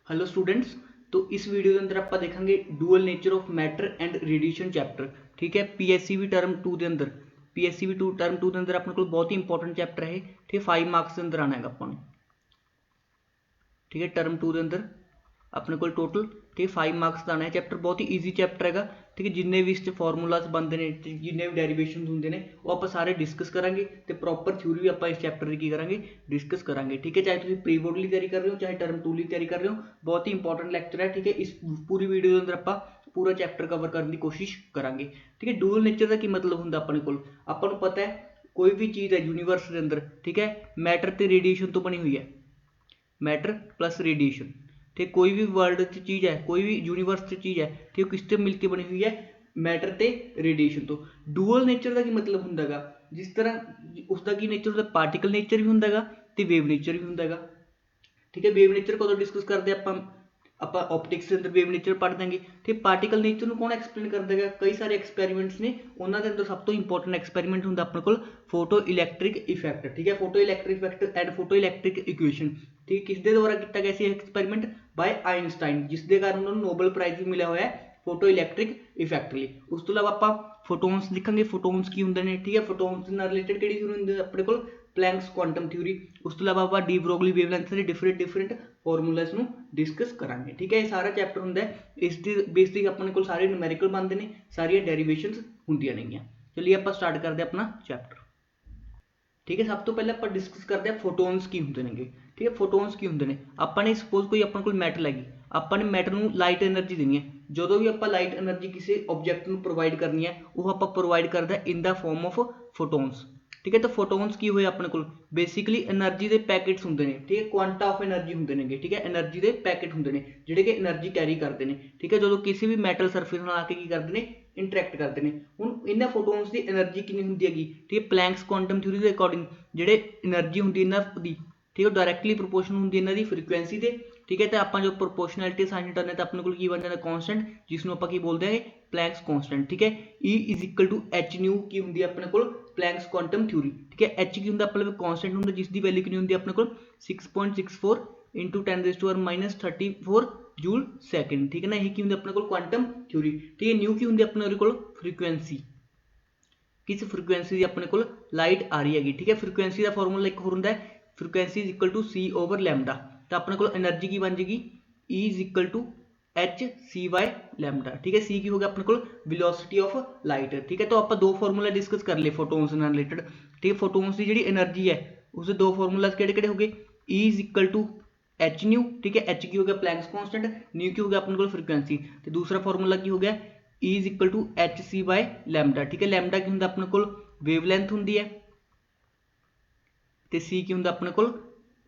Hello students. तो इस video के अंदर ਆਪਾਂ देखेंगे dual nature of matter and radiation chapter. ठीक है, पीएससीबी टर्म 2 के अंदर पीएससीबी टर्म 2 के अंदर अपने को बहुत ही इंपॉर्टेंट चैप्टर है। ठीक है, 5 मार्क्स के अंदर आना है अपन। ठीक है, टर्म 2 के अंदर अपने को टोटल ठीक है 5 मार्क्स का आना है। चैप्टर बहुत ही ईजी चैप्टर है। ठीक है, जिन्ने भी इस फॉर्मूलाज बनते हैं, जिन्ने भी डेरिवेशन होंगे ने वो आप सारे डिस्कस करांगे तो प्रॉपर थ्योरी भी आप इस चैप्टर की करांगे डिस्कस करांगे। ठीक है, चाहे तुम प्री बोर्ड की तैयारी कर रहे हो चाहे टर्म 2 की तैयारी कर रहे हो, बहुत ही इंपॉर्टेंट लेक्चर है। ठीक है, इस पूरी वीडियो के अंदर आप पूरा चैप्टर कवर करने की कोशिश करांगे। ठीक है, डुअल नेचर का की मतलब होंगे अपने को ਆਪਾਂ ਨੂੰ पता है कोई भी चीज़ है यूनीवर्स के अंदर ठीक है मैटर तो रेडिएशन तो बनी हुई है। मैटर प्लस रेडिएशन ठीक, कोई भी वर्ल्ड चीज़ है, कोई भी यूनीवर्स चीज़ है ठीक, किससे मिलकर बनी हुई है मैटर ते रेडिएशन तो। डुअल नेचर का की मतलब होंगे जिस तरह उसका की नेचर होंगे पार्टिकल नेचर भी होंगे तो वेव नेचर भी होंगे। ठीक है, वेव नेचर कदों डिस्कस करते आप ऑप्टिक्स के अंदर वेव नेचर पढ़ देंगे। ठीक, पार्टिकल नेचर को कौन एक्सप्लेन कर देगा, कई सारे एक्सपेरिमेंट्स ने उन्होंने अंदर सब तो इंपॉर्टेंट एक्सपेरिमेंट होंगे अपने को फोटो इलैक्ट्रिक इफैक्ट। ठीक है, photo electric effect and photo electric equation. ठीक है, किसके द्वारा किया गया सी एक्सपेरिमेंट बाय आइनस्टाइन, जिसके कारण उन्होंने नोबल प्राइज भी मिला हुआ है फोटो इलैक्ट्रिक इफैक्ट ਲਈ। ਉਸ ਤੋਂ ਇਲਾਵਾ ਆਪਾਂ ਫੋਟੋਨਸ ਲਿਖਾਂਗੇ, ਫੋਟੋਨਸ ਕੀ ਹੁੰਦੇ ਨੇ। ਠੀਕ ਹੈ, ਫੋਟੋਨਸ ਨਾਲ ਰਿਲੇਟਡ ਕਿਹੜੀ ਥਿਊਰੀ ਹੁੰਦੀ ਹੈ ਆਪਣੇ ਕੋਲ प्लैंक्स क्वांटम थ्योरी। उस तो इलावा आप डी ब्रोगली वेवलेंथ के डिफरेंट फॉर्मूलाज ਨੂੰ डिस्कस करांगे। ठीक है, ये सारा चैप्टर होंगे इस बेस ਤੇ अपने को सारे न्यूमेरिकल बनते हैं, सारिया डेरिवेशनस होंदियां नहीं। चलिए आप स्टार्ट करते हैं अपना चैप्टर। ठीक है, सब तो पहले आप डिस्कस करते हैं फोटोन्स की होंगे ने। ठीक है, फोटोन्स की होंगे ने आपने सपोज कोई अपने को मैटर लगी, आपने मैटर ਨੂੰ लाइट एनर्जी देनी है। जो भी आप लाइट एनर्जी किसी ऑब्जेक्ट ਨੂੰ प्रोवाइड करनी है वो आप प्रोवाइड करते हैं in the form of photons. ठीक है, तो फोटोन्स की हुए अपने को बेसिकली एनर्जी के पैकेट्स होंगे ने। ठीक है, क्वांटा ऑफ एनर्जी होंगे ने। ठीक है, एनर्जी के पैकेट होंगे ने जिहड़े कि एनर्जी कैरी करते हैं। ठीक है, जो किसी भी मैटल सरफेस नाल आके की करते हैं इंटरैक्ट करते हैं। हुण इन्हां फोटोन्स की एनर्जी कितनी होंदी हैगी। ठीक है, प्लैंक्स क्वांटम थ्योरी के अकॉर्डिंग जिहड़े एनर्जी होंदी इन्हां दी ठीक है डायरैक्टली प्रोपोर्शनल होंदी इन्हां दी फ्रीकुएंसी से। ठीक है, तो आप जो प्रोपोर्शनैलिटी साइन करने तो अपने को बन जाता कॉन्सटेंट, जिसनों आप की बोलते हैं प्लैंक्स कॉन्सटेंट। ठीक है, E is equal to h nu की होंगी अपने को प्लैंक्स क्वांटम थ्योरी। ठीक है, एच की होंगे अपने कॉन्सटेंट होंगे जिसकी वैल्यू कितनी होंगी अपने को 6.64 इंटू 10⁻⁻34 जूल सैकेंड। ठीक है ना, यही की होंगे अपने को क्वांटम थ्योरी। ठीक है, न्यू की होंगी अपने को फ्रीकुएंसी, किस फ्रीकुएंसी अपने को लाइट आ रही हैगी। ठीक है, फ्रीकुएंसी का फॉर्मूला एक होर होंगे frequency is equal to c over lambda. तो अपने को एनर्जी की बन जाएगी E is equal to h c by lambda. ठीक है, सी की हो गया अपने को वेलोसिटी ऑफ लाइट। ठीक है, तो आप दो फॉर्मूला डिस्कस कर लिए फोटोन्स नाल रिलेटेड। ठीक है, फोटोन्स की जी एनर्जी है उसके दो फॉर्मूला किहड़े-किहड़े हो गए, E is equal to h nu. ठीक है, एच की हो गया प्लैंक्स कॉन्स्टेंट, न्यू की हो गया अपने को फ्रीकुएंसी, तो दूसरा फॉर्मूला की हो गया E is equal to h c by lambda. ठीक है, लैम्डा की होंगे अपने को वेवलेंथ होंगी है, तो सी की होंगे अपने को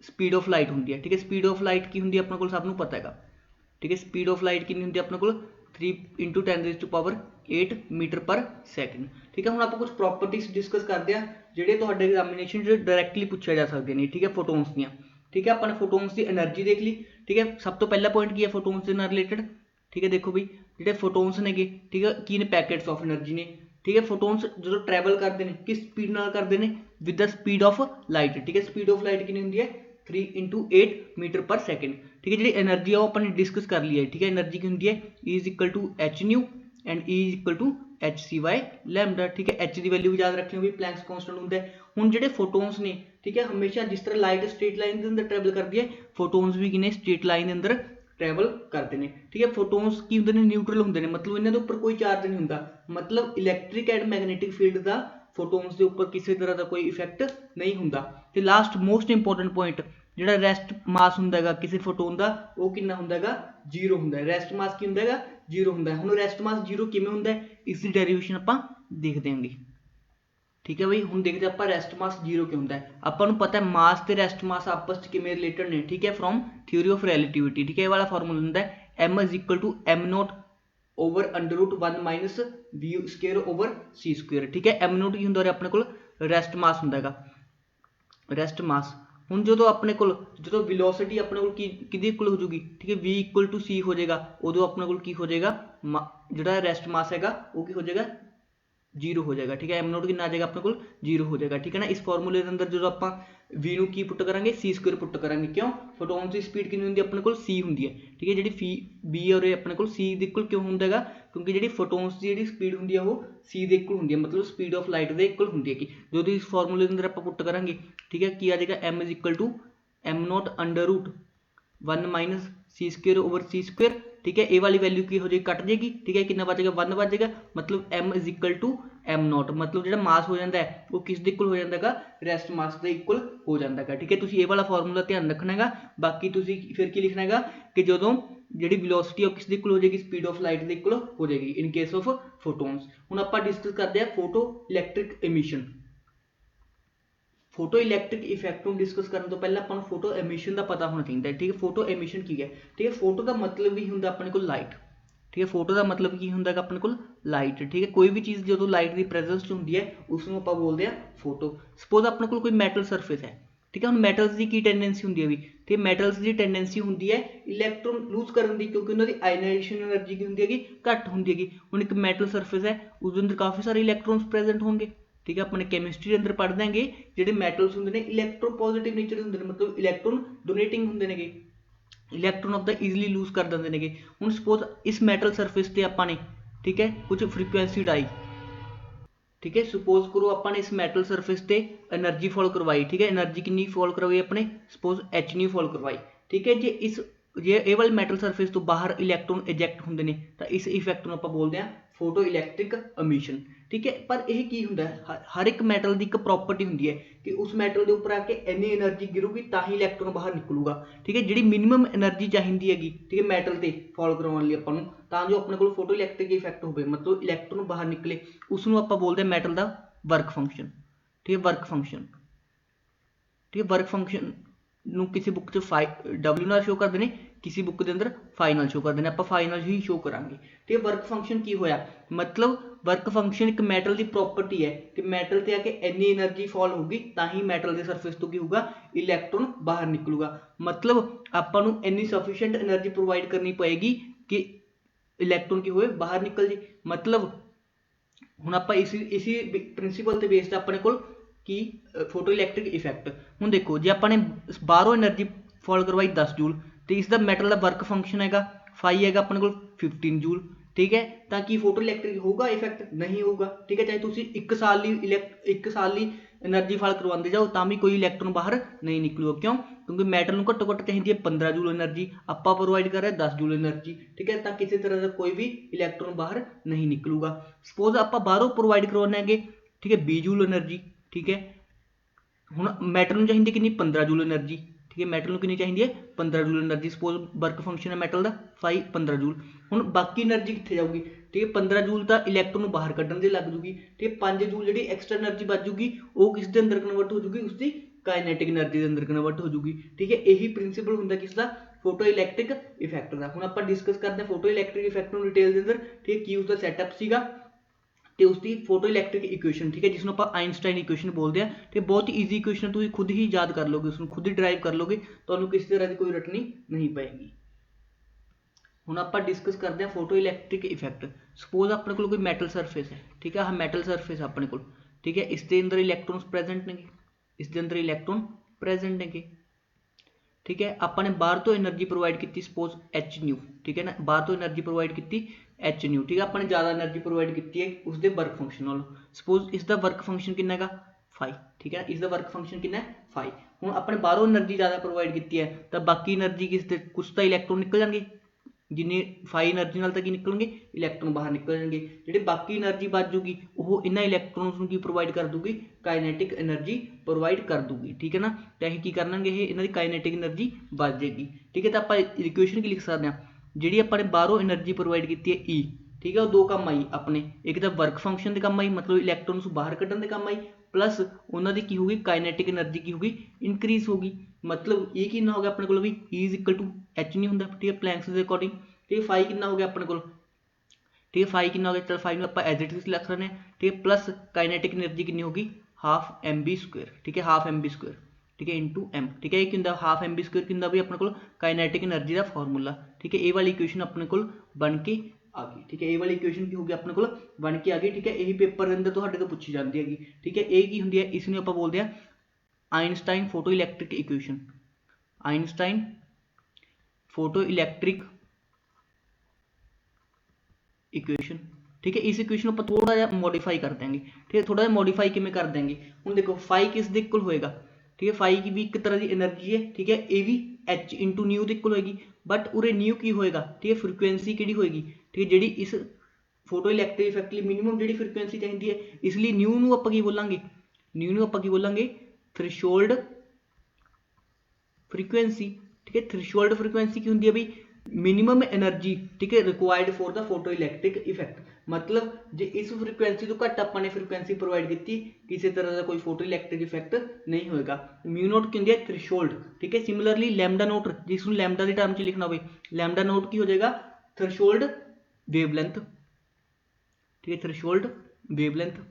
स्पीड ऑफ लाइट होंगी है। ठीक है, स्पीड ऑफ लाइट की होंगी अपने को सबनों पता है। ठीक है, स्पीड ऑफ लाइट कितनी होंगी अपने को 3 × 10⁸ मीटर पर सैकेंड। ठीक है, हम आप कुछ प्रॉपर्टीज डिस्कस करते हैं ਜਿਹੜੇ ਤੁਹਾਡੇ एग्जामिनेशन डायरैक्टली पूछे जा सकते हैं। ठीक है, फोटोन्स दी। ठीक है, अपने फोटोन्स की एनर्जी देख ली। ठीक है, सब तो पहला पॉइंट की है फोटोन्स के नाल रिलेटेड। ठीक है, देखो भाई जो फोटोन्स ने ठीक है की ने पैकेट्स ऑफ एनर्जी ने। ठीक है, फोटोन्स जो ट्रैवल करते हैं किस स्पीड नाल करते हैं with the speed of light. ठीक है, स्पीड ऑफ लाइट कितनी होंगी है 3 × 8 मीटर पर सैकेंड। ठीक है, जी एनर्जी है वो अपने डिस्कस कर लिया है। ठीक है, एनर्जी की होंगी है E is equal to h nu and E is equal to h c by lambda. ठीक है, एच की वैल्यू भी याद रखनी होगी, प्लैंक्स कॉन्स्टेंट होंगे। हुण जिहड़े फोटोन्स ने ठीक है हमेशा जिस तरह लाइट स्ट्रेट लाइन के अंदर ट्रैवल करती है, फोटोन्स भी किने स्ट्रेट लाइन के अंदर ट्रैवल करते हैं। ठीक है, फोटोन्स की होंगे न्यूट्रल होंगे ने, मतलब इन्होंने उपर कोई चार्ज नहीं होंगे, मतलब इलैक्ट्रिक एंड मैगनैटिक फील्ड का फोटोन्स के उपर किसी तरह का कोई इफैक्ट नहीं होंगे। तो लास्ट मोस्ट इंपॉर्टेंट पॉइंट जिहड़ा रेस्ट मास होंगे किसी फोटोन का वो कितना होंगे 0 होंगे। रेस्ट मास की होंगे 0 होंगे। हुण रेस्ट मास 0 किवें होंगे इसकी डेरिवेशन आपां देखते हैं। ठीक है भाई, हुण देखते हैं आपां रेस्ट मास 0 क्यों होंगे। आपां नूं पता है मास ते रेस्ट मास आपस च किवें रिलेटेड ने। ठीक है, फ्रॉम थ्योरी ऑफ रिलेटिविटी। ठीक है, ये वाला फॉर्मूला होंगे m is equal to m0 over √1 - v square over c square. ठीक है, m0 की होंगे अपने को रेस्ट मास होंगे, रेस्ट मास। हुण जो अपने को जो वेलोसिटी अपने को किहदे इक्वल हो जूगी। ठीक है, v इक्वल टू c हो जाएगा, उदों अपने को की हो जाएगा जिहड़ा रेस्ट मास हैगा वो की हो जाएगा जीरो हो जाएगा। ठीक है, एम नॉट कितना आ जाएगा अपने को जीरो हो जाएगा। ठीक है ना, इस फॉर्मूले के अंदर जो आप वी ਨੂੰ ਕੀ ਪੁੱਟ ਕਰਾਂਗੇ ਸੀ ਸਕੁਅਰ ਪੁੱਟ ਕਰਾਂਗੇ। ਕਿਉਂ, ਫੋਟੋਨਸ ਦੀ ਸਪੀਡ ਕਿੰਨੀ ਹੁੰਦੀ ਹੈ ਆਪਣੇ ਕੋਲ ਸੀ ਹੁੰਦੀ ਹੈ। ਠੀਕ ਹੈ, ਜਿਹੜੀ ਫੀ ਬੀ ਔਰ ਆਪਣੇ ਕੋਲ ਸੀ ਦੇ ਇਕੁਅਲ ਕਿਉਂ ਹੁੰਦਾ ਹੈਗਾ, ਕਿਉਂਕਿ ਜਿਹੜੀ ਫੋਟੋਨਸ ਦੀ ਜਿਹੜੀ ਸਪੀਡ ਹੁੰਦੀ ਹੈ ਉਹ ਸੀ ਦੇ ਇਕੁਅਲ ਹੁੰਦੀ ਹੈ, ਮਤਲਬ ਸਪੀਡ ਆਫ ਲਾਈਟ ਦੇ ਇਕੁਅਲ ਹੁੰਦੀ ਹੈ। ਕਿ ਜਦੋਂ ਇਸ ਫਾਰਮੂਲੇ ਦੇ ਅੰਦਰ ਆਪਾਂ ਪੁੱਟ ਕਰਾਂਗੇ, ਠੀਕ ਹੈ, ਕੀ ਆ ਜਾਏਗਾ m is equal to m naught under root 1 minus c square over c square. ठीक है, ए वाली वैल्यू की हो जाएगी कट जाएगी। ठीक है, कितना बचेगा 1 बच जाएगा, मतलब m is equal to m naught, मतलब जो मास हो जाता है वो किस दे इक्वल हो जाता है, रेस्ट मास के इक्वल हो जाता है। ठीक है, तुसीं ये वाला फॉर्मूला ध्यान रखना है। बाकी तुसीं फिर की लिखना है कि जो जी वेलोसिटी किस दे इक्वल हो जाएगी, स्पीड ऑफ लाइट के इक्वल हो जाएगी इन केस ऑफ फोटोन्स। हुण आपां डिस्कस करते हैं photo electric emission. Photo electric effect को डिस्कस करने तो पहले अपन फोटो एमिशन का पता होना चाहिए। ठीक है, फोटो एमिशन की है। ठीक है, फोटो का मतलब भी होंगे अपने को लाइट। ठीक है, फोटो का मतलब की होंगे अपने को लाइट। ठीक है, कोई भी चीज़ जो लाइट की प्रेजेंस होंगी है उसमें आप बोलते हैं फोटो। सपोज अपने को कोई मैटल सरफेस है। ठीक है, हम मैटल्स की टेंडेंसी होंगी है भी, ठीक है, मैटल्स की टेंडेंसी होंगी है इलैक्ट्रॉन लूज करने की, क्योंकि उन्होंने आयनाइजेशन एनर्जी की होंगी है घट होंगी है। हुण एक मैटल सरफेस है उसके अंदर काफ़ी सारे इलैक्ट्रॉन्स प्रेजेंट होंगे। ठीक है, अपने केमिस्ट्री के अंदर पढ़ देंगे जो मैटल्स होंगे ने इलैक्ट्रो पॉजिटिव नेचर होंगे, मतलब इलैक्ट्रॉन डोनेटिंग होंगे ने, electron off the easily lose कर देंगे ने। हुण सपोज इस मैटल सरफेस से आपाने, ठीक है, कुछ फ्रीक्वेंसी डाई, ठीक है, सपोज करो अपने इस मैटल सरफेस से एनर्जी फॉल करवाई। ठीक है, एनर्जी कितनी फॉल करवाई अपने, सपोज एच न्यू फॉल करवाई। ठीक है, जे इस ये वाले मैटल सरफेस तो बाहर इलैक्ट्रॉन इजैक्ट होंगे ने, तो इस इफैक्ट को आप बोलते हैं फोटो इलैक्ट्रिक एमिशन। ठीक है, पर यह की होंगे हर एक मैटल की एक प्रॉपर्टी होंगी है कि उस मैटल के उपर आके इन्नी एनर्जी गिरूगी तो ही इलैक्ट्रॉन बाहर निकलूगा। ठीक है, जी मिनिमम एनर्जी चाहिए हैगी, ठीक है, मैटल से फॉल करवाने लिए अपन जो अपने को फोटो इलैक्ट्रिक इफैक्ट हो, मतलब इलैक्ट्रॉन बाहर निकले, उसनों आप बोलते हैं मैटल का वर्क फंक्शन। ठीक है, वर्क फंक्शन। ठीक है, वर्क फंक्शन किसी बुक च डबल्यू नाल शो करते हैं, किसी बुक के अंदर फाइनल शो करते हैं, आप फाइनल ही शो करांगे। ठीक है, वर्क फंक्शन की होया, मतलब वर्क फंक्शन एक मैटल की प्रॉपर्टी है कि मैटल से आके इन्नी एनर्जी फॉल होगी तो ही मैटल के सरफेस तो की होगा इलैक्ट्रॉन बाहर निकलूगा, मतलब आपां नूं इन्नी सफिशिएंट एनर्जी प्रोवाइड करनी पएगी कि इलैक्ट्रॉन की होए बाहर निकल जाए। मतलब हुण आपां इसी प्रिंसीपल ते बेस्ड अपने कोल की फोटो इलैक्ट्रिक इफैक्ट। हुण देखो जे आपां ने बाहरों एनर्जी फॉल करवाई 10 जूल, तो इसका मैटल का वर्क फंक्शन है फाई है अपने को 15 जूल। ठीक है, ताकि फोटो इलैक्ट्रिक होगा इफैक्ट नहीं होगा। ठीक है, चाहे तुम एक साल ही एनर्जी फॉल करवाते जाओ तो भी कोई इलैक्ट्रॉन बाहर नहीं निकलूगा। क्यों, क्योंकि मैटल में घट्टो घट्ट चाहिए 15 जूल एनर्जी, आप प्रोवाइड कर रहे हैं 10 जूल एनर्जी। ठीक है, तो किसी तरह का कोई भी इलैक्ट्रॉन बाहर नहीं निकलूगा। सपोज आप बाहरों प्रोवाइड करवाने हैं, ठीक है, 20 जूल एनर्जी। ठीक है, हुण मैटल में चाहिए कि 15 जूल एनर्जी। ठीक है, मैटल में कितनी चाहिए 15 joule energy. Suppose work function है मैटल का फाई 15 जूल। हुण बाकी एनर्जी कित्थे जाऊगी, ठीक है, 15 जूल तो इलैक्ट्रॉन बाहर कड्ढण दे लग जूगी। ठीक है, 5 जूल जी एक्सट्रा एनर्जी बच जूगी, वो किस दे अंदर कन्वर्ट हो जूगी, उसकी काइनेटिक एनर्जी के अंदर कन्वर्ट हो जूगी। ठीक है, यही प्रिंसीपल होंदा किसका, फोटो इलैक्ट्रिक इफैक्ट का। हुण आपां डिस्कस करते हैं फोटो इलैक्ट्रिक इफैक्ट नूं डिटेल दे अंदर। ठीक है, की उसका सैटअप सीगा ਤੇ उसकी फोटो इलैक्ट्रिक इक्वेशन। ठीक है, जिसनों आप आइनस्टाइन इक्वेशन बोलते हैं। तो बहुत ही ईजी इक्वेशन, तुम खुद ही याद कर लोगे, उसको खुद ही ड्राइव कर लोगे, तो किसी तरह की कोई रटनी नहीं पएगी। हुण आप डिस्कस करते हैं फोटो इलैक्ट्रिक इफैक्ट। सपोज अपने को कोई मैटल सरफेस है। ठीक है, हाँ मैटल सरफेस अपने को, ठीक है, इसके अंदर इलैक्ट्रॉन्स प्रेजेंट ने, इसके अंदर इलैक्ट्रॉन प्रेजेंट ने। ठीक है, आपने बाहर तो एनर्जी प्रोवाइड की, सपोज एच न्यू। ठीक है ना, बाहर तो एनर्जी प्रोवाइड की एच न्यू। ठीक है, आपने ज़्यादा एनर्जी प्रोवाइड की है उसके वर्क फंक्शन नालों। सपोज इसका वर्क फंक्शन कितना है फाई। ठीक है, इसका वर्क फंक्शन कितना है फाई। हुण अपने बाहरों एनर्जी ज़्यादा प्रोवाइड की है तो बाकी एनर्जी किस कुछ तो इलैक्ट्रॉन निकल जाएंगे, जिन्नी फाई एनर्जी नाल की निकलेंगे इलैक्ट्रॉन बाहर निकल जाएंगे। जी बाकी एनर्जी बच जूगी वो इन्होंने इलैक्ट्रॉन्स की प्रोवाइड कर दूगी, काइनेटिक एनर्जी प्रोवाइड कर दूगी। ठीक है ना, तो यह की करनगे इन्होंने काइनेटिक एनर्जी बच जाएगी। ठीक है, तो आप इक्वेशन की लिख सकते हैं, जी अपने बाहरों एनर्जी प्रोवाइड की है ई। ठीक है, वो दो काम आई अपने, एक तो वर्क फंक्शन के काम आई, मतलब इलैक्ट्रॉन्स बाहर कढ़न के काम आई, प्लस उन्होंने की होगी काइनेटिक एनर्जी की होगी इंक्रीज होगी। मतलब ये कितना हो गया अपने को भी E is equal to h नहीं होंगे। ठीक है, प्लैंक्स के अकॉर्डिंग। ठीक है, फाई कितना हो गया अपने को, ठीक है, फाई कितना हो गया, चल फाई में आप एज इट इज लिख रहे हैं। ठीक है, प्लस काइनेटिक एनर्जी कितनी होगी हाफ एम बी स्क्वेयर। ठीक है, हाफ एम बी स्क्वेयर। ठीक है, इंटू एम। ठीक है, ये हाफ एम बी स्क्वेयर कि भी अपने को काइनेटिक एनर्जी का फॉर्मूला। ठीक है, ये वाली इक्वेशन अपने को बन के आ गई। ठीक है, ये वाली इक्वेशन की होगी अपने को बन के आ गई। ठीक है, यही पेपर के अंदर तुहाडे तो पूछी जाती हैगी। ठीक है, ये की होंदी है, इसनूं आपां बोलते हैं Einstein photo electric equation, Einstein photo electric equation. ठीक है, इस इक्वेशन को थोड़ा जिहा मॉडिफाई कर देंगे। ठीक है, थोड़ा जिहा मॉडिफाई किवें कर देंगे, हुण देखो फाई किस दे इक्वल होएगा। ठीक है, फाई की भी एक तरह की एनर्जी है। ठीक है, ये भी एच इंटू न्यू के इक्वल होएगी, बट उरे न्यू की होएगा। ठीक है, फ्रीक्वेंसी किहड़ी होएगी। ठीक है, जिहड़ी इस फोटो इलैक्ट्रिक इफैक्ट लई मिनिमम जिहड़ी फ्रीक्वेंसी चाहिदी है, इसलिए न्यू नूं आपां की बोलांगे, न्यू नूं आपां की बोलांगे थ्रैशोल्ड फ्रीक्वेंसी। ठीक है, थ्रैशोल्ड फ्रीक्वेंसी की होंदी है बई मिनिमम एनर्जी। ठीक है, required for the photo electric effect, मतलब जे इस फ्रीक्वेंसी तो घट आपने फ्रीक्वेंसी प्रोवाइड की, किसी तरह का कोई फोटो इलैक्ट्रिक इफैक्ट नहीं होएगा। म्यू नोट की होंदी है थ्रैशोल्ड। ठीक है, सिमिलरली लैम्डा नोट, जिसनूं लैम्डा की टर्म च लिखना होवे, लैम्डा नोट की हो जाएगा थ्रैशोल्ड वेवलेंथ। ठीक है, थ्रैशोल्ड वेवलेंथ।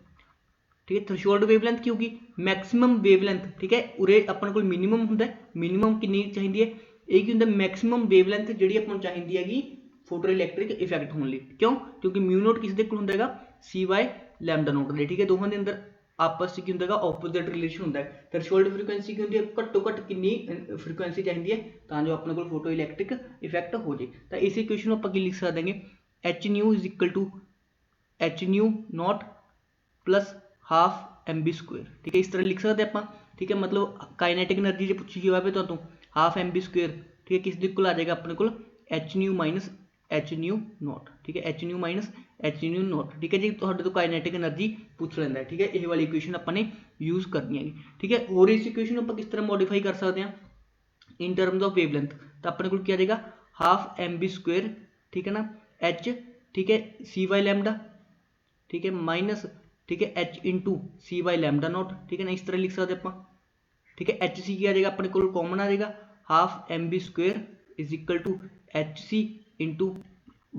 ठीक है, थ्रैशोल्ड वेवलेंथ की होगी मैक्सिमम वेवलेंथ। ठीक है, उरे अपने को मिनिमम हुंदा है, मिनिमम कितनी चाहिए है, ये की हुंदा मैक्सिमम वेवलेंथ जिहड़ी अपन चाहिए हैगी फोटो इलैक्ट्रिक इफैक्ट होने लिए। क्यों, क्योंकि म्यू नोट किस दे इक्वल हुंदा हैगा सी बाय लैम्डा नोट दे। ठीक है, दोवां दे अंदर आपस की होंदा है ऑपोजिट रिलेशन होंदा है। थ्रैशोल्ड फ्रीक्वेंसी की होंदी है घट्टो घट कितनी फ्रीक्वेंसी चाहिए है तां जो अपने को फोटो इलैक्ट्रिक इफैक्ट हो जाए। तो इस इक्वेशन को आपां की लिख सकते हैं, h nu is equal to h nu naught plus half m v square. ठीक है, इस तरह लिख सकते हैं आप। ठीक है, मतलब काइनेटिक एनर्जी जो पूछी गई है तो हाफ एम बी स्क्वेयर। ठीक है, किस दे इक्वल आ जाएगा अपने को H new minus H nu not. ठीक है, H new minus H nu not. ठीक है जी, तो काइनेटिक एनर्जी पूछ लेंदा है। ठीक है, ये वाली इक्वेशन अपने यूज करनी है। ठीक है, और इस इक्वेशन को किस तरह मॉडिफाई कर सकते हैं इन टर्म्स ऑफ वेवलेंथ, तो अपने को क्या जाएगा हाफ एम बी स्क्वेयर। ठीक है ना, एच ठीक है सी बाई लैम्डा। ठीक है, माइनस ठीक है h into c by lambda naught. ठीक है ना, इस तरह लिख सकते आप। ठीक है, एच सी क्या आ जाएगा अपने को कॉमन आ जाएगा half m v square is equal to h c into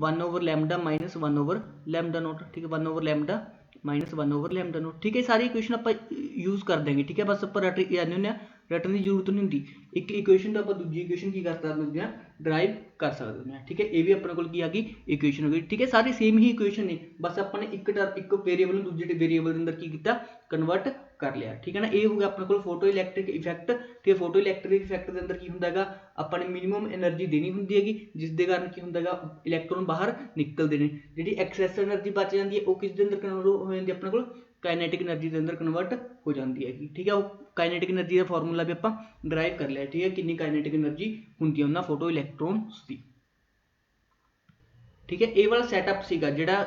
1 over lambda minus 1 over lambda naught. ठीक है, 1 over lambda minus 1 over lambda naught. ठीक है, सारी इक्वेशन आप यूज कर देंगे। ठीक है, बस आप रट जाने होंगे, रटने की जरूरत नहीं होंगी। एक इक्वेशन तो आप दूजी इक्वेशन की कर सकते हैं ड्राइव कर सकते हैं। ठीक है, ये भी अपने को की आ गई इक्वेशन हो गई। ठीक है, सारी सेम ही इक्वेशन ने, बस अपने एक वेरिएबल दूजे वेरिएबल के अंदर की किया कन्वर्ट कर लिया। ठीक है ना, ये हो गया अपने को फोटो इलैक्ट्रिक इफैक्ट। ठीक है, फोटो इलैक्ट्रिक इफैक्ट के अंदर की होंदा हैगा अपने मिनिमम एनर्जी देनी होंदी हैगी, जिस दे कारण की होंदा हैगा इलैक्ट्रॉन बाहर निकलते हैं। जिहड़ी एक्सैस एनर्जी बच जाती है वो किस दे अंदर कन्वर्ट हो जाती है अपने को काइनेटिक एनर्जी के अंदर कन्वर्ट हो जाती है। ठीक है, वो काइनेटिक एनर्जी का फॉर्मूला भी आप ड्राइव कर लिया। ठीक है, कितनी काइनेटिक एनर्जी होंदी है उन्हां फोटो इलैक्ट्रॉन्स की। ठीक है, ये वाला सैटअप सीगा जिहड़ा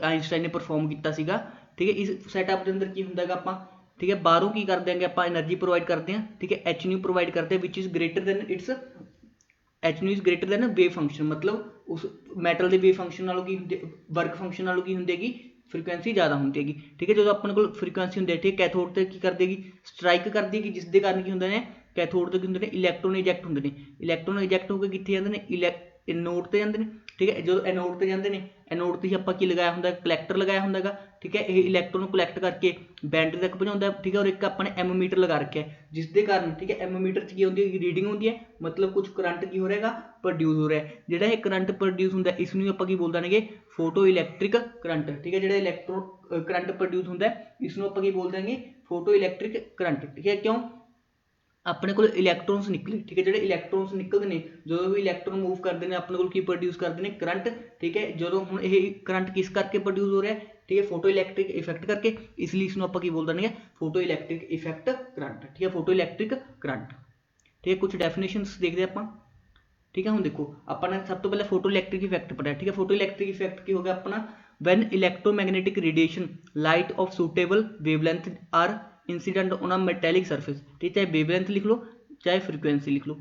आइनस्टाइन ने परफॉर्म किया सीगा। ठीक है, इस सैटअप के अंदर की होंदा हैगा आपां ठीक है बाहरों की कर देंगे आप एनर्जी प्रोवाइड करते हैं। ठीक है, एच न्यू प्रोवाइड करते हैं which is greater than it's H nu is greater than wave function, मतलब उस मैटल के वेव फंक्शन नालों की वर्क फंक्शन नालों की होंगी फ्रीक्वेंसी ज़्यादा होंगी हैगी। ठीक है, जो अपने को फ्रीक्वेंसी होंगी ठीक है कैथोड से की कर देगी स्ट्राइक कर देगी, जिस दे कारण की होंगे ने कैथोड तो की होंगे ने इलैक्ट्रॉन इजैक्ट होंगे ने, इलैक्ट्रॉन इजैक्ट होकर कितने जाते हैं एनोड ते जाते हैं। ठीक है, जो एनोड ते जाते हैं एनोड ते ही आप की लगाया होंगे कलैक्टर लगाया होंगे। ठीक है, ये इलैक्ट्रॉन कलैक्ट करके बैटरी तक पहुँचाता है। ठीक है, और एक अपने एमोमीटर लगा रखे है जिस दे कारण ठीक है एमोमीटर की होंगी रीडिंग होंगी है, मतलब कुछ करंट की हो रहेगा प्रोड्यूस हो रहा है। जोड़ा ये करंट प्रोड्यूस होंगे इसनूं आप की बोल देंगे फोटो इलैक्ट्रिक करंट। ठीक है, जो इलैक्ट्रो करंट प्रोड्यूस होंगे इसनूं आप की बोल देंगे फोटो इलैक्ट्रिक करंट। ठीक है, क्यों अपने को इलैक्ट्रॉन्स निकले। ठीक है, जो इलैक्ट्रॉन्स निकलते हैं जो भी इलैक्ट्रॉन मूव करते हैं अपने को प्रोड्यूस करते हैं करंट। ठीक है, जो हम ये करंट किस करके प्रोड्यूस हो रहा है ठीक है फोटो इलैक्ट्रिक इफैक्ट करके, इसलिए इसमें आप बोल देंगे फोटो इलैक्ट्रिक इफैक्ट करंट। ठीक है, फोटो इलैक्ट्रिक करंट। ठीक है, कुछ डेफिनेशंस देखते हैं आप। ठीक है, हम देखो अपने सब तो पहले फोटो इलैक्ट्रिक इफैक्ट पढ़ा। ठीक है, फोटो इलैक्ट्रिक इफैक्ट की हो गया अपना when electromagnetic radiation light of suitable wavelength are incident on a metallic surface. ठीक है, चाहे वेवलेंथ लिख लो चाहे फ्रीक्वेंसी लिख लो।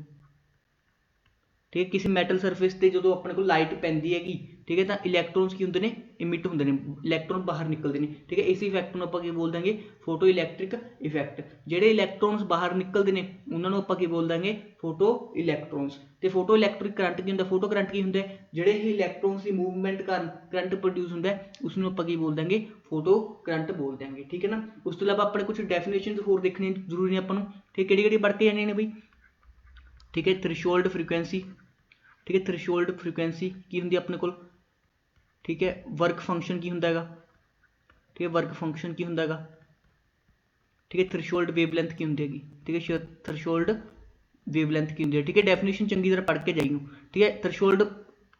ठीक है, किसी मैटल सरफेस से जो अपने को लाइट पैंदी हैगी ठीक है तो इलैक्ट्रॉन्स की होंगे ने इमिट होंगे ने इलैक्ट्रॉन बाहर निकलते हैं। ठीक है, इस इफैक्ट में आप बोल देंगे फोटो इलैक्ट्रिक इफैक्ट। ਜਿਹੜੇ इलैक्ट्रॉन्स बाहर निकलते हैं उन्होंने आप बोल देंगे फोटो इलैक्ट्रॉन्स। तो फोटो इलैक्ट्रिक करंट की होंगे फोटो करंट की होंगे ਜਿਹੜੇ इलैक्ट्रॉन्स की मूवमेंट कारण करंट प्रोड्यूस होंगे उसमें आप बोल देंगे फोटो करंट बोल देंगे। ठीक है ना, उस तो इलावा अपने कुछ डेफिनेशन होर देखने जरूरी ने अपन ठीक है, किहड़ी पढ़ के जाने ने बई। ठीक है, थ्रैशोल्ड फ्रीक्वेंसी ठीक है। थ्रैशोल्ड फ्रीकुएंसी की होंगी अपने को, ठीक है। वर्क फंक्शन की होंगे, ठीक है, वर्क फंक्शन की होंगे, ठीक है। थ्रैशोल्ड वेवलेंथ की होंगी, ठीक है, थ्रैशोल्ड वेवलेंथ की होंगी है, ठीक है। डेफिनेशन चंगी तरह पढ़ के जाइयो, ठीक है। थ्रैशोल्ड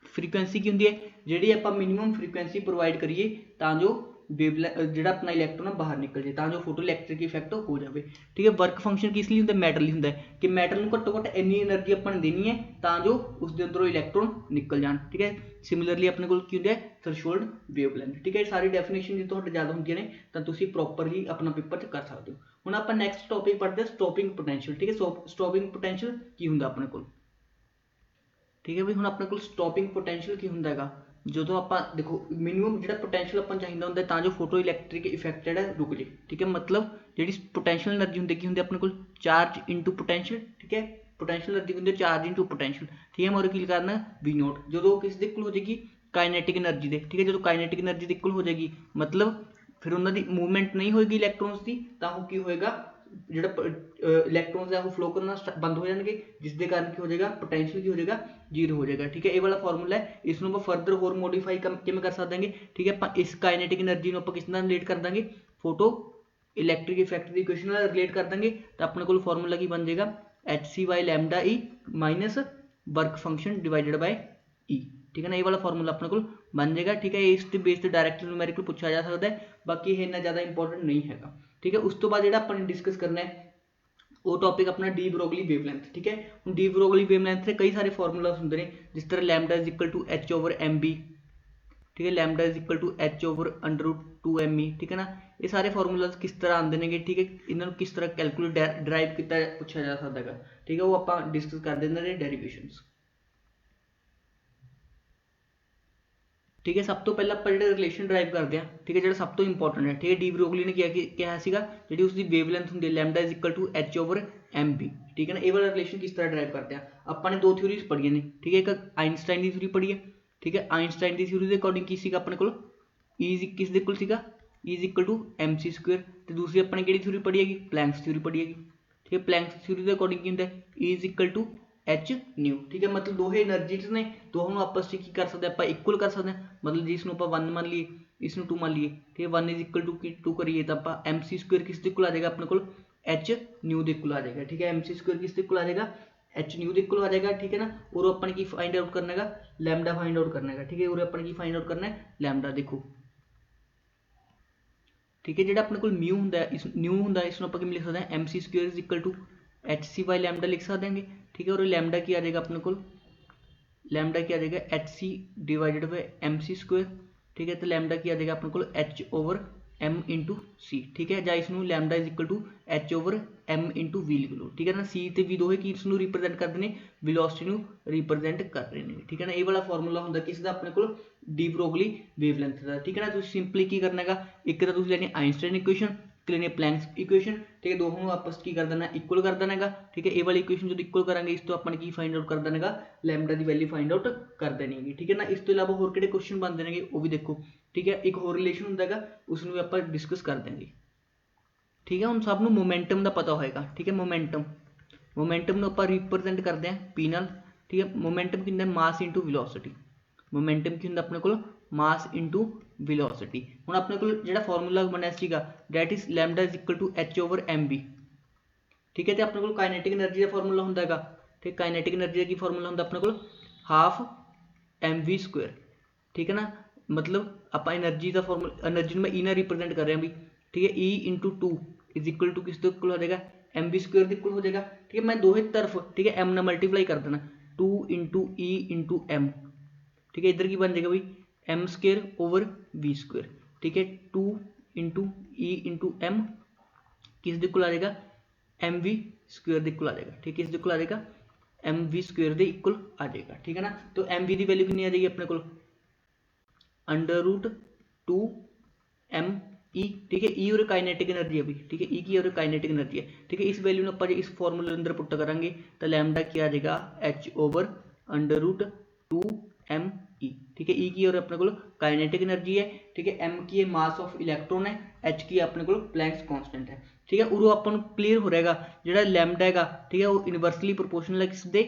फ्रीकुएंसी की होंगी है जी आप मिनिमम फ्रीकुएंसी प्रोवाइड करिए जो ਜਿਹੜਾ अपना इलैक्ट्रॉन बाहर निकल जाए, जो फोटो इलैक्ट्रिक इफैक्ट हो जाए, ठीक है। वर्क फंक्शन किस लिए होंगे, मैटर लिए होंगे कि मैटर में घट्टो घट्ट इन्नी एनर्जी अपन देनी है जो उसके अंदरों इलैक्ट्रॉन निकल जाए, ठीक है। सिमिलरली अपने को की होंगे थ्रैशोल्ड वेवलेंथ, ठीक है। सारी डेफिनेशन जो तुहाडे ज़्यादा होंगे ने तो तुसीं प्रॉपरली अपना पेपर कर सकते हो। हुण आपां नैक्सट टॉपिक पढ़ते हैं स्टॉपिंग पोटैंशियल, ठीक है। स्टॉपिंग पोटैंशियल की होंगे अपने को, ठीक है बई। हुण अपने को स्टॉपिंग पोटैंशियल की होंगे है जो आप देखो मिनिमम जो पोटैंशियल अपन चाहिए होंगे जो फोटो इलैक्ट्रिक इफैक्ट है रुक जाए, ठीक है। मतलब जी पोटैंशियल एनर्जी होंगी की होंगे अपने को चार्ज इंटू पोटैंशियल, ठीक है। पोटैंशियल एनर्जी होंगे चार्ज इंटू पोटैंशियल, ठीक है। मैं की करना वी नोट जो किस दे इक्वल हो जाएगी काइनेटिक एनर्जी दे, ठीक है। जो काइनेटिक एनर्जी इक्वल हो जाएगी मतलब फिर उन्होंने मूवमेंट नहीं होगी इलैक्ट्रॉन्स की, तो की होएगा जो इलैक्ट्रॉन्स है वो फ्लो करना बंद हो जाएंगे, जिसके कारण की हो जाएगा पोटेंशियल की हो जाएगा जीरो हो जाएगा, ठीक है। ये वाला फॉर्मूला है, इसमें आप फर्दर होर मॉडिफाई किमें कर सकते हैं, ठीक है। आप इस काइनेटिक एनर्जी को किस तरह रिलेट कर देंगे फोटो इलैक्ट्रिक इफैक्ट की इक्वेशन नाल रिलेट कर देंगे, तो अपने को फॉर्मूला की बन जाएगा hc/λ minus work function divided by E, ठीक है ना। ये वाला फॉर्मूला अपने को बन जाएगा, ठीक है। इस बेस से डायरैक्ट न्यूमेरिकल पूछा जा सकता है, बाकी ये इतना ज़्यादा इंपॉर्टेंट नहीं है, ठीक है। उस तो बाद जो अपन डिस्कस करना है वो टॉपिक अपना डी ब्रोगली वेवलेंथ, ठीक है। डी ब्रोगली वेवलेंथ से कई सारे फॉर्मूलाज होंगे ने, जिस तरह lambda is equal to h/mb, ठीक है। Lambda is equal to h/√2me, ठीक है ना। ये सारे फॉर्मूलाज किस तरह आते हैं, ठीक है। इन्होंने किस तरह कैलकुलेट ड्राइव किया पूछा जा सकता है, ठीक है। वो आप डिस्कस कर देंगे डेरिवेशंस, ठीक है। सब तो पहले आप जो रिलेशन ड्राइव करते हैं, ठीक है, जो सब तो इंपॉर्टेंट है, ठीक है। डी ब्रोगली ने क्या जी उसकी वेवलेंथ होंगी lambda is equal to h/mb, ठीक है ना। ये वाला रिलेशन किस तरह ड्राइव करते हैं, अपने दो थ्योरीज पढ़ी ने, ठीक है। एक आइनस्टाइन की थ्योरी पढ़ी है, ठीक है। आइनस्टाइन की थ्योरी के अकॉर्डिंग की अपने को ई किस दे इक्वल सीगा ई इज इक्वल टू mc², तो दूसरी अपने किहड़ी थ्योरी पढ़ी है प्लैंक्स थ्योरी पढ़ी है, ठीक है। प्लैंक्स थ्योरी के अकॉर्डिंग की होंदा है E is equal to h nu, ठीक है। मतलब दोहे एनर्जीज ने दोनों आपस में की कर सकते हैं इक्वल कर सकते हैं, मतलब जिसनों आप 1 मान लिए इसनों 2 मान लिए, ठीक है। 1 इज इक्वल टू 2 करिए तो आप mc² किस दे इक्वल आ जाएगा अपने को एच न्यू दे इक्वल आ जाएगा, ठीक है। mc² किस दे इक्वल आ जाएगा एच न्यू दे इक्वल आ जाएगा, ठीक है ना। और अपन की फाइंड आउट करना है लैम्डा फाइंड आउट करना है, ठीक है। और अपन की फाइंड आउट करना है लैम्डा, देखो, ठीक है। जो अपने को म्यू होंगे इस न्यू होंगे इसमें आप लिख सकते हैं mc² is equal to hc/λ लिख सकते हैं, ठीक है। और लैम्डा की आ जाएगा अपने को लैम्डा की आ जाएगा hc डिवाइडेड बाय mc², ठीक है। तो लैम्डा की आ जाएगा अपने को h/m इंटू सी, ठीक है। ਜਾਂ इसनों lambda is equal to h/m into v लिख लो, ठीक है ना। सी ते v दोहे की इसनों रिप्रेजेंट करते हैं वेलोसिटी ਨੂੰ रिप्रेजेंट कर रहे हैं, ठीक है ना। ये वाला फॉर्मूला होंगे किस दा अपने को डी ब्रोगली वेवलेंथ का, ठीक है ना। तुम सिंपली की करना है एक तो तुम लेनी आइनस्टाइन इक्वेशन, लेनी प्लैंक्स इक्वेशन, ठीक है। दोनों आपस की कर देना इक्वल कर देना है, ठीक है। ए वाली इक्वेशन जो इक्वल करेंगे इस तो अपन की फाइंड आउट कर देना लैम्डा की वैल्यू फाइंड आउट कर देनी है, ठीक है ना। इस तो इलावा होर किहड़े क्वेश्चन बन देंगे वो भी देखो, ठीक है। एक होर रिलेशन होंगे उसमें भी आप डिस्कस कर देंगे, ठीक है। हम सबनों मोमेंटम का पता होएगा, ठीक है। मोमेंटम आप रिप्रजेंट करते हैं पी नाल, ठीक है। मोमेंटम की होंगे मास इंटू वेलोसिटी, मोमेंटम की होंगे अपने को मास इंटू वेलोसिटी। हुण अपने को जो फॉर्मूला बनया सीगा that is lambda is equal to h/mb, ठीक है। तो अपने को काइनेटिक एनर्जी का फॉर्मूला होंगे, ठीक। काइनेटिक एनर्जी का की फॉर्मूला होंगे अपने को हाफ mv², ठीक है ना। मतलब आप एनर्जी का फॉर्मूला एनर्जी में ई ना रिप्रेजेंट कर रहे हैं भी, ठीक है। E into 2 is equal to किस इक्वल हो जाएगा mv² इक्वल हो जाएगा, ठीक है। मैं दोहे तरफ, ठीक है, m ना मल्टीप्लाई कर देना 2 इंटू ई इंटू एम, ठीक है। इधर की बन जाएगा भाई m²/v², ठीक है। 2 इंटू ई इंटू एम किस इक्वल आ जाएगा mv² इक्वल आ जाएगा, ठीक है। इस इक्वल आ जाएगा mv² इक्वल आ जाएगा, ठीक है ना। तो mv की वैल्यू कितनी आ जाएगी अपने को √2me, ठीक है। ई और काइनेटिक एनर्जी है भी, ठीक है। ई की और काइनेटिक एनर्जी है, ठीक है। इस वैल्यू आप इस फॉर्मूले अंदर पुट करेंगे तो लैम्डा क्या आ जाएगा h/√2me, ठीक है। ई की और अपने को काइनेटिक एनर्जी है, ठीक है। एम की मास ऑफ इलैक्ट्रॉन है, एच की अपने को प्लैंक्स कांस्टेंट है, ठीक है। उरो अपन क्लीयर हो रहेगा जो लैम्डा है, ठीक है, वो यूनिवर्सली प्रोपोर्शनल है किस दे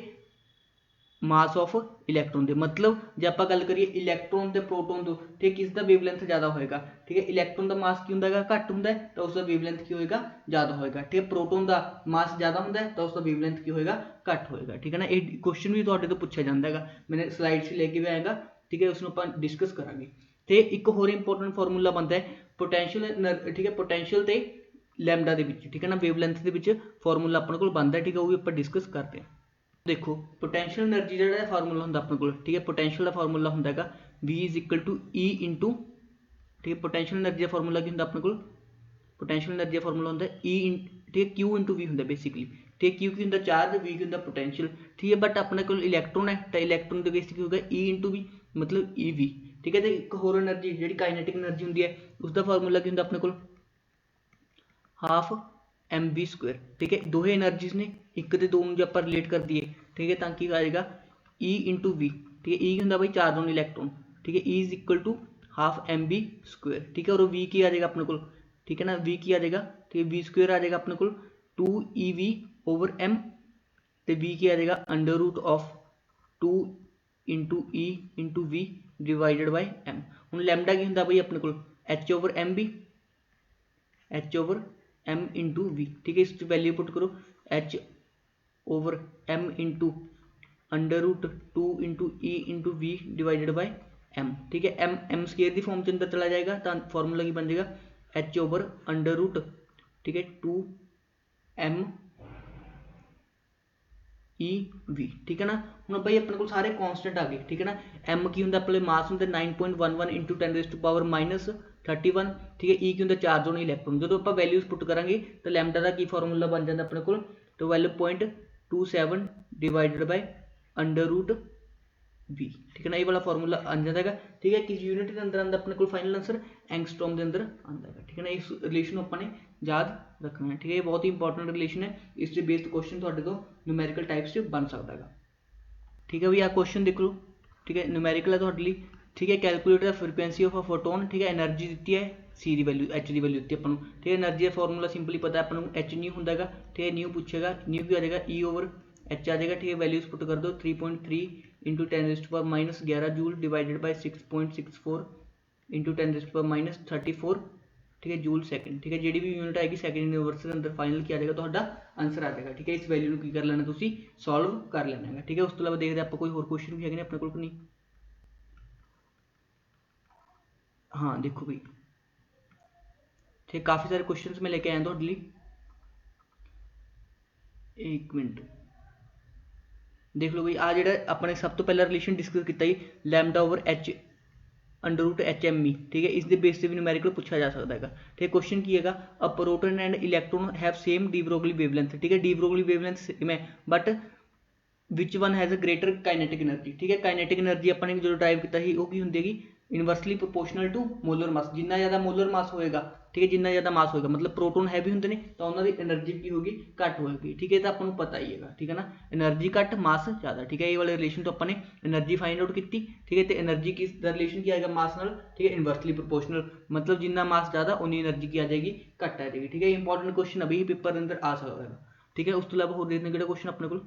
मास ऑफ इलैक्ट्रॉन दे। मतलब जे आपां गल करिए इलैक्ट्रॉन ते प्रोटॉन तो ठीक किसका वेवलेंथ ज़्यादा होएगा, ठीक है इलैक्ट्रॉन का मास की हुंदा है घट हुंदा है तो उसका वेवलेंथ की होएगा ज़्यादा होएगा, ठीक है प्रोटॉन का मास ज़्यादा हुंदा है तो उसका वेवलेंथ की होएगा घट होएगा, ठीक है ना। ये क्वेश्चन भी तुहाडे तो पूछा जांदा हैगा, मैंने स्लाइड्स लेके भी आएगा, ठीक है उसनूं आपां डिस्कस करांगे। ते एक होर इंपोर्टेंट फार्मूला बनता है पोटैंशियल, ठीक है पोटैंशियल ते लैम्डा दे विच, ठीक है ना वेवलेंथ दे विच फार्मूला अपने कोल बनदा है, ठीक है वो भी आपां डिस्कस करते हैं। देखो पोटैंशियल एनर्जी जिहड़ा फार्मूला हुंदा अपने कोल, ठीक है पोटैंशियल का फार्मूला हुंदा हैगा V is equal to E into, ठीक है पोटैंशियल एनर्जी का फार्मूला की हुंदा अपने कोल, पोटैंशियल एनर्जी का फार्मूला हुंदा E ठीक है Q इंटू V हुंदा बेसिकली, ठीक है Q की हुंदा चार्ज, V की हुंदा पोटैंशियल, ठीक है बट अपने कोल इलैक्ट्रॉन है तो इलैक्ट्रॉन दे बेस की होगा E इंटू V मतलब EV, ठीक है। तो एक होर एनर्जी जिहड़ी काइनेटिक एनर्जी हुंदी है उसका फार्मूला की हुंदा अपने कोल हाफ mv स्क्वायर, ठीक है दो एनर्जीज ने एक तो दो जो आप रिलेट कर दिए, ठीक है ताकि आ जाएगा E इंटू वी, ठीक है E होंगे भाई चार्ज ऑन इलैक्ट्रॉन, ठीक है E is equal to half mv square, ठीक है और वी की आ जाएगा अपने को, ठीक है ना वी की आ जाएगा, ठीक है वी स्क्वायर आ जाएगा अपने को 2EV ओवर m, तो वी की आ जाएगा under root of 2 into E into v divided by m। हूँ लैम्डा की होंगे भाई अपने को h ओवर m भी h over m into v, ठीक है इस वैल्यू पुट करो h over m into under root 2 into E into v divided by m, ठीक है m स्केयर की फॉर्म के अंदर चला जाएगा तो फॉर्मूला की बन जाएगा h ओवर अंडर रूट, ठीक है 2m EV, ठीक है ना। हूँ भाई अपने को सारे कॉन्स्टेंट आ गए, ठीक है ना m की होंगे अपने मास होंगे 9.11 इंटू 10⁻⁻31, ठीक है E की होंगे चार्ज ऑन इलैक्ट्रॉन, जो आप वैल्यूज पुट करांगे तो लैम्डा का की फॉर्मूला बन जाता अपने को 12.27 divided by under root V, ठीक है ना ये वाला फॉर्मूला आ जाता है, ठीक है किस यूनिट के अंदर आंदा अपने को फाइनल आंसर एंगस्ट्रॉम के अंदर आंदा है, ठीक है ना इस रिलेशन अपने याद रखना है, ठीक है ये बहुत ही इंपॉर्टेंट रिलेशन है, इससे बेस्ड क्वेश्चन थोड़े तो न्यूमेरिकल टाइप से बन सकता है, ठीक है भैया क्वेश्चन देख लो, ठीक है न्यूमेरिकल है थोड़े लिए, ठीक है calculate the frequency of a photon, ठीक है एनर्जी दी है सी की वैल्यू एच की वैल्यू दी अपन, ठीक है एनर्जी का फॉर्मूला सिंपली पता है अपन एच न्यू होंगे, ठीक है न्यू पूछेगा न्यू भी आ जाएगा E ओवर एच आ जाएगा, ठीक है वैल्यूज पुट कर दो 3.3 into 10⁻11 joule divided by 6.64 into 10⁻34, ठीक है जूल सेकंड, ठीक है जी भी यूनिट आएगी सेकंड यूनिवर्सल अंदर फाइनल किया जाएगा तो आंसर आ जाएगा, ठीक है इस वैल्यू को कर लेना तुसी सॉल्व कर लेना है, ठीक है। उस तो अलावा देखते आप कोई होर क्वेश्चन भी है अपने को नहीं, हाँ देखो भाई ठीक काफ़ी सारे क्वेश्चन मैं लेके आया थोड़े लिए, एक मिनट देख लो भाई आ जो अपने सब तो पहला रिलेशन डिस्कस किया lambda over h under root HME, ठीक है इसके बेस से भी न्यूमेरिकल पूछा जा सकता है, ठीक है क्वेश्चन की है a proton and electron have same de Broglie wavelength, ठीक है डी ब्रोगली वेवलेंथ सेम है but which one has a greater kinetic energy, ठीक है काइनेटिक एनर्जी अपने जो ड्राइव किया वो की होंगी inversely proportional to molar mass, जिन्ना ज़्यादा मोलर मास होएगा, ठीक है जिन्ना ज़्यादा मास होएगा मतलब प्रोटोन हैवी होंगे ने तो उन्होंने एनर्जी की होगी घट होगी, ठीक है तो आपको पता ही है, ठीक है ना एनर्जी घट मास ज़्यादा, ठीक है ये वाले रिलेशन तो अपने एनर्जी फाइंड आउट की, ठीक है तो एनर्जी की रिलेशन की आएगा मास नाल, ठीक है इनवर्सली प्रोपोर्शनल मतलब जिन्ना मास ज़्यादा उन्नी एनर्जी की आ जाएगी घट आ जाएगी, ठीक है इंपॉर्टेंट क्वेश्चन अभी पेपर के अंदर आ सकता है, ठीक है। उस तो इलावा होर देखने किहड़ा क्वेश्चन अपने को,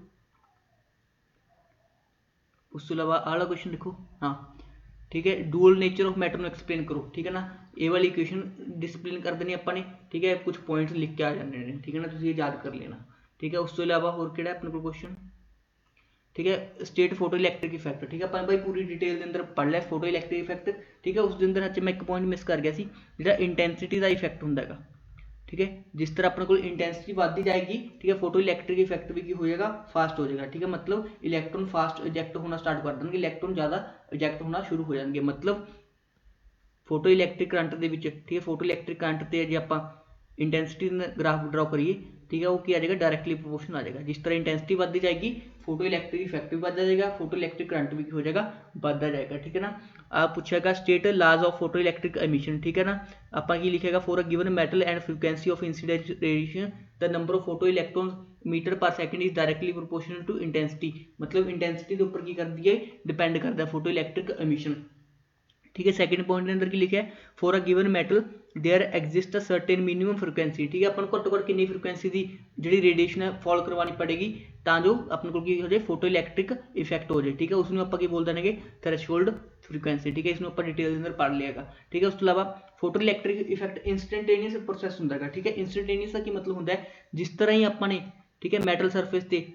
उस तो इलावा आला क्वेश्चन देखो हाँ ठीक है dual nature of matter explain करो, ठीक है ना ये वाली इक्वेशन डिसिप्लिन कर देनी अपने, ठीक है कुछ पॉइंट्स लिख के आ जाने ने, ठीक है ना तुम ये याद कर लेना, ठीक है। उस तो इलावा होर किहड़ा अपने को क्वेश्चन, ठीक है स्टेट फोटो इलैक्ट्रिक इफैक्ट, ठीक है अपन भाई पूरी डिटेल के अंदर पढ़ लिया फोटो इलैक्ट्रिक इफैक्ट, ठीक है उस अंदर मैं एक पॉइंट मिस कर गया सी जिहड़ा इंटेंसिटी का इफैक्ट हुंदा है, ठीक है जिस तरह अपने को इंटेंसिटी बढ़ती जाएगी, ठीक है फोटो इलैक्ट्रिक इफैक्ट भी की हो जाएगा फास्ट हो जाएगा, ठीक है मतलब इलैक्ट्रॉन फास्ट इजैक्ट होना स्टार्ट कर देंगे, इलैक्ट्रॉन ज़्यादा इजैक्ट होना शुरू हो जाएंगे, मतलब फोटो इलैक्ट्रिक करंट के विच, ठीक है फोटो इलैक्ट्रिक करंट से जे आप इंटेंसिटी ग्राफ ड्रॉ करिए, ठीक है वो क्या आ जाएगा डायरेक्टली प्रोपोर्शनल आ जाएगा, जिस तरह इंटेंसिटी बढ़ती जाएगी फोटो इलैक्ट्रिक इफैक्ट भी बढ़ता जाएगा, फोटो इलैक्ट्रिक करंट भी हो जाएगा बढ़ता जाएगा, ठीक है ना। आप पूछेगा स्टेट लाज ऑफ फोटो इलैक्ट्रिक एमिशन, ठीक है ना आप लिखेगा for a given metal and frequency of incident radiation the number of photo electron emitted per second is directly proportional to intensity, मतलब इंटेंसिटी के ऊपर की कर दी है डिपेंड करता है फोटो इलैक्ट्रिक एमिशन, ठीक है। सैकेंड पॉइंट के अंदर की लिखा है for a given metal there exist a certain minimum frequency. ठीक है, अपन को घट्टो घट्ट कितनी फ्रीक्वेंसी की जी रेडिएशन है फॉल करवानी पड़ेगी जो अपन को हो जाए फोटो इलैक्ट्रिक इफेक्ट हो जाए। ठीक है, उसमें आप बोल देंगे थ्रेशोल्ड फ्रीक्वेंसी। ठीक है, इसमें आप डिटेल अंदर पढ़ लिएगा। ठीक है, उस तो अलावा photo electric effect instantaneous process होंगे। ठीक है, इंस्टेंटेनियस का की मतलब होंगे जिस तरह ही अपने ठीक है मैटल सरफेस से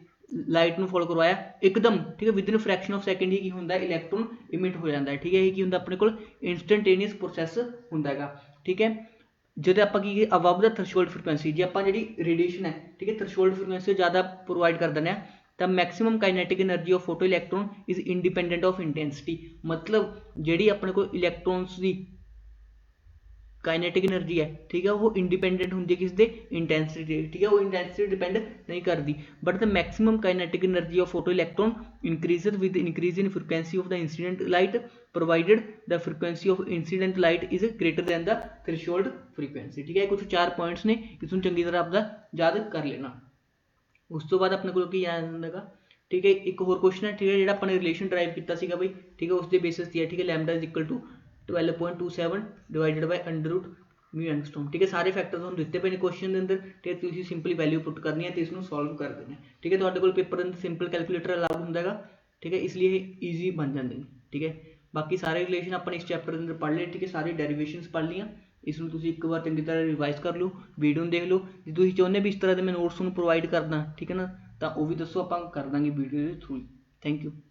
लाइट ਨੂੰ फॉलो करवाया एकदम ठीक है विदिन फ्रैक्शन ऑफ सैकेंड ही की होंगे इलैक्ट्रॉन इमिट हो जाता है। ठीक है, ये की होंगे अपने को इंस्टेंटेनियस प्रोसैस होंगे। ठीक है, जब आप अबव द थ्रेशोल्ड फ्रीक्वेंसी जी आप जी रेडिएशन है ठीक है थ्रेशोल्ड फ्रीक्वेंसी ज़्यादा प्रोवाइड कर दें तो maximum kinetic energy of photo electron is independent of intensity. मतलब जी अपने को इलैक्ट्रॉन्स की काइनेटिक एनर्जी है ठीक है वो इंडिपेंडेंट होंगी किस दे इंटेंसिटी। ठीक है, वो इंटेंसिटी डिपेंड नहीं करती but the maximum kinetic energy of photo electron increases with increase in frequency of the incident light provided the frequency of incident light is greater than the threshold frequency. ठीक है, कुछ 4 points ने इसमें चंगी तरह आपका याद कर लेना। उस तो बाद अपने को याद आएगा। ठीक है, एक होर क्वेश्चन है ठीक है जो अपने रिलेशन ड्राइव किया भाई ठीक है उसके बेसिस दिया। ठीक है, lambda is equal to 12.27 divided by under root mu angstrom. ठीक है, सारे फैक्टर ਤੁਹਾਨੂੰ ਦਿੱਤੇ ਪਏ ਨੇ क्वेश्चन ਦੇ अंदर ठीक है ਤੁਸੀਂ ਸਿੰਪਲੀ वैल्यू पुट करनी है तो इसको सॉल्व कर देना। ठीक है, ਤੁਹਾਡੇ ਕੋਲ पेपर ਦੇ अंदर सिंपल कैलकुलेटर अलाउ ਹੁੰਦਾ ਹੈਗਾ। ठीक है, इसलिए ईजी बन जाते हैं। ठीक है, बाकी सारे रिलेशन अपन इस चैप्टर के अंदर पढ़ लिए। ठीक है, सारी डेरिवेशनस पढ़ लिया। इसमें तुम एक बार चंगी तरह रिवाइज कर लो वीडियो देख लो जो तुम चाहते भी इस तरह के मैं नोट्स प्रोवाइड करना ठीक है ना तो वह भी दसो आप कर देंगे वीडियो के थ्रू। Thank you.